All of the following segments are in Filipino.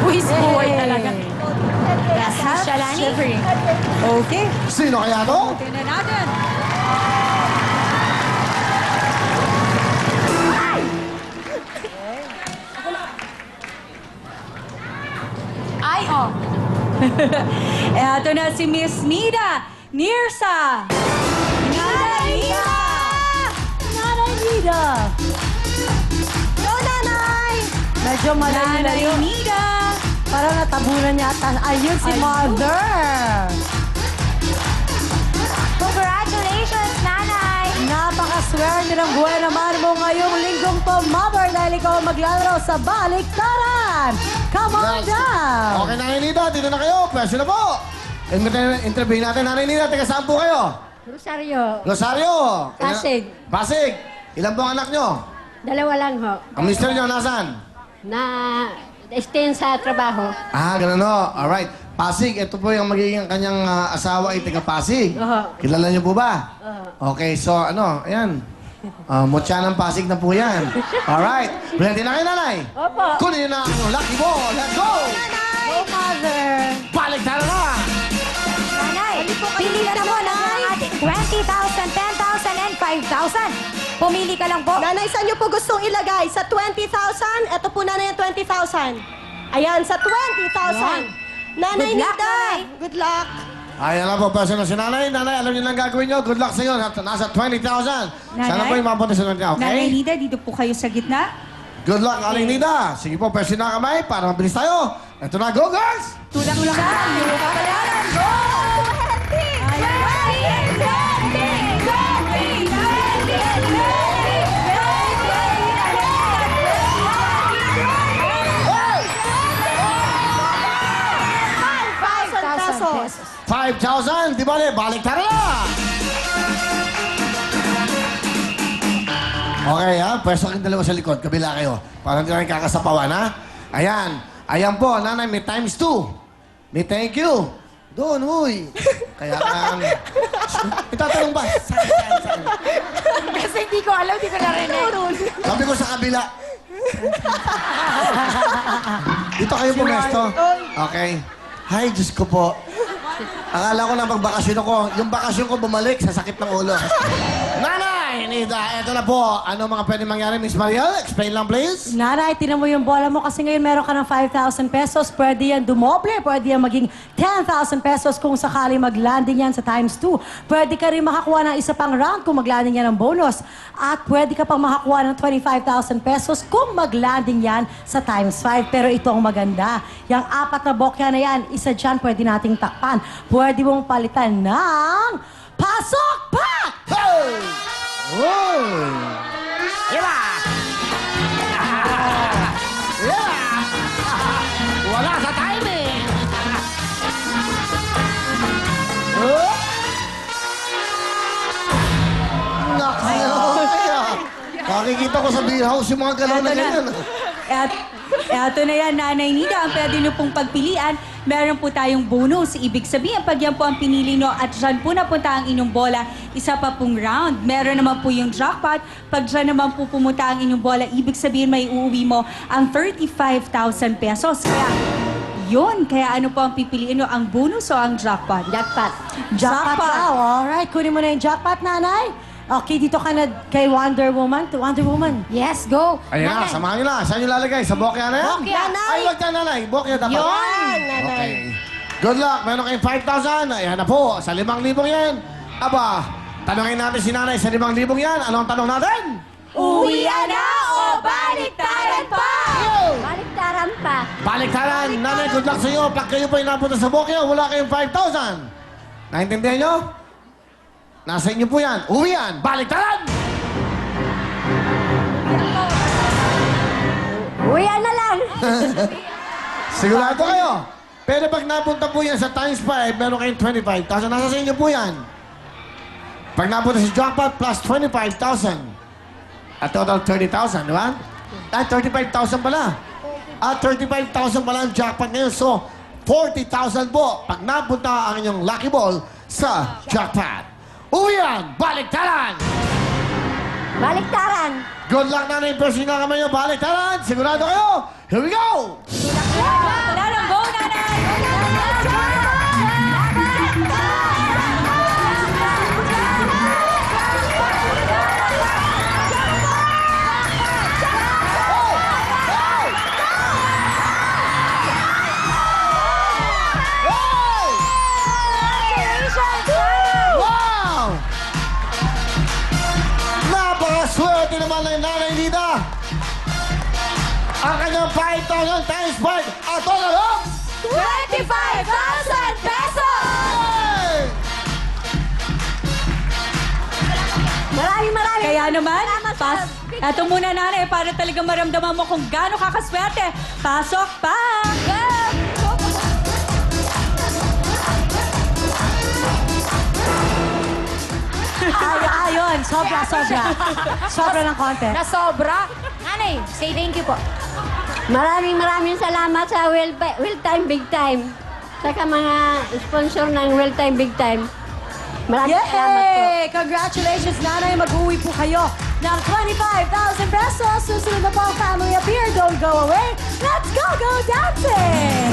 Buwis buhay talaga. Half Shalani? shivering. Okay. Sino kaya to? Tingnan natin. Ay, oh. Eto na si Miss Nida Nirsa. Nanay Nida! Nanay Nida! Go, nanay! Medyo Nanay malayo. Nida! Parang natabunan niya at ayun si Ayun. Mother. Congratulations, nanay! Napakaswerte ng buhay naman mo ngayong linggong to, Mother, dahil ikaw ang maglalaro sa Baliktaran. Come on down! Okay, Nanay Nida, dito na kayo. Pwede na po. Interview natin, Nanay Nida. Taga saan po kayo? Rosario, Rosario. Pasig. Pasig. Ilan po ang anak nyo? dalawa lang ho. Ang mister nyo, nasaan? Na stay sa trabaho. Ah, ganun o. Alright. Pasig, ito po yung magiging kanyang asawa ay taga Pasig. Oo. Kilala niyo po ba? Okay, so ano, ayan. Mutya ng Pasig na po yan. Alright. Ready na kayo, Nanay? Opo. Kunin na ang lucky ball. Let's go! Go, Mother! Balik tayo na! Nanay, pili ka mo ng ating 20,000, 10,000, and 5,000. Pumili ka lang po. Nanay, saan niyo po gustong ilagay? Sa 20,000? Ito po, nanay, yung 20,000. Ayan, sa 20,000. Nanay Good luck, Nida. nanay. Good luck. Ayan na po, person na si Nanay. Nanay, alam niyo lang gagawin niyo. Good luck sa iyo. Nasa 20,000. Sana po yung mapunta sa kanya, Nanay okay? Nida, dito po kayo sa gitna. Good luck, Aling Nida. Sige po, person na kamay para mabilis tayo. Ito na, go girls! Tulang-ulang ka. Hindi mo papalaran. Go! pesos. 5,000. Di ba, balik tayo na! Okay, ha? Pwesto kayong dalawa sa likod. Kabila kayo. Para hindi na kayo kakasapawan, ha? Ayan. Ayan po, Nanay, may times 2. May thank you. Doon, huy. Kaya, itatanong ba? Saan? Kasi hindi ko alam, hindi ko narinig. Sabi ko sa kabila. Dito kayo pumesto. Okay. Hi, Diyos ko po. Akala ko na magbakasyon ako. Yung bakasyon ko bumalik sa sakit ng ulo. Nanay, Nida, eto na po. Ano mga pwede mangyari, Miss Mariel? Explain lang, please. Nanay, tinan mo yung bola mo kasi ngayon meron ka ng 5,000 pesos. Pwede yan dumoble, pwede yan maging 10,000 pesos kung sakali mag-landing yan sa times 2. Pwede ka rin makakuha ng isa pang round kung mag-landing yan ng bonus. At pwede ka pang makakuha ng 25,000 pesos kung mag-landing yan sa times 5. Pero ito ang maganda. Yung 4 na bokya na yan, isa dyan pwede nating takpan. Pwede mong palitan ng Pasok Pack! Hey! Whoa! Iba! Iba! Wala sa timing! Oh! Nakakaya! Nakikita ko sa beer house yung mga galaw na Eto na. ganyan. Eto na yan, Nanay Nida. Ang pwede nyo pong pagpilian, meron po tayong bonus. Ibig sabihin, pag yan po ang pinili nyo at dyan po napunta ang inyong bola, isa pa pong round. Meron naman po yung jackpot. Pag dyan naman po pumunta ang inyong bola, ibig sabihin may uuwi mo ang 35,000 pesos. Kaya ano po ang pipiliin nyo? Ang bonus o ang jackpot? Jackpot. Jackpot! Alright, kunin mo na yung jackpot, Nanay. Okay, dito ka na kay Wonder Woman. To Wonder Woman. Yes, go. Ayan na, Nanay. samahan nyo na. Saan nyo lalagay? Sa bokya na yan? Bokya. Ay, wag ka, Nanay. Bokya dapat. Yun, Okay. Good luck. Meron kayong 5,000. Ayan na po. Sa 5,000 yan. Aba, tanongin natin si Nanay sa 5,000 yan. Ano ang tanong natin? Uwian na o baliktaran pa? Baliktaran pa. Baliktaran. Nanay, good luck sa iyo. Pag kayo po inapunta sa bokya, wala kayong 5,000. Naintindihan nyo? Nasa inyo po yan. Uwi yan. Baliktaran! Uwian na lang. Sigurado kayo. Pero pag napunta po yan sa times 5, meron kayong 25,000. Nasa sa inyo po yan. Pag napunta sa jackpot plus 25,000. At total 30,000, di ba? Ah, 35,000 pala. At 35,000 pala ang jackpot ngayon. So, 40,000 po pag napunta ang inyong lucky ball sa jackpot. Uwi yan! Baliktaran! Baliktaran. Good luck, nanay. Pressing na kamay nyo. Baliktaran. Sigurado kayo. Here we go! Wala lang, go, nanay! Wow! Napakaswerte naman ng Nanay Nida. Ang kanyang 5,000 times 5 at all along 25,000 pesos! Maraming Kaya naman, salamat sa eto muna nanay, para talagang maramdaman mo kung gaano kakaswerte. Pasok pa! Ayon, sobra. Sobra ng konti. Nasobra. Nanay, say thank you po. Maraming salamat sa Well Time Big Time. Saka mga sponsor ng Well Time Big Time. Maraming salamat po. Yay! Congratulations, nanay. Mag-uwi po kayo ng 25,000 pesos. Susunod na po ang Family Appear. Don't go away. Let's go dancing!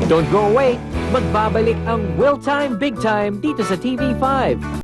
Don't go away! Magbabalik ang Will Time Big Time dito sa TV5.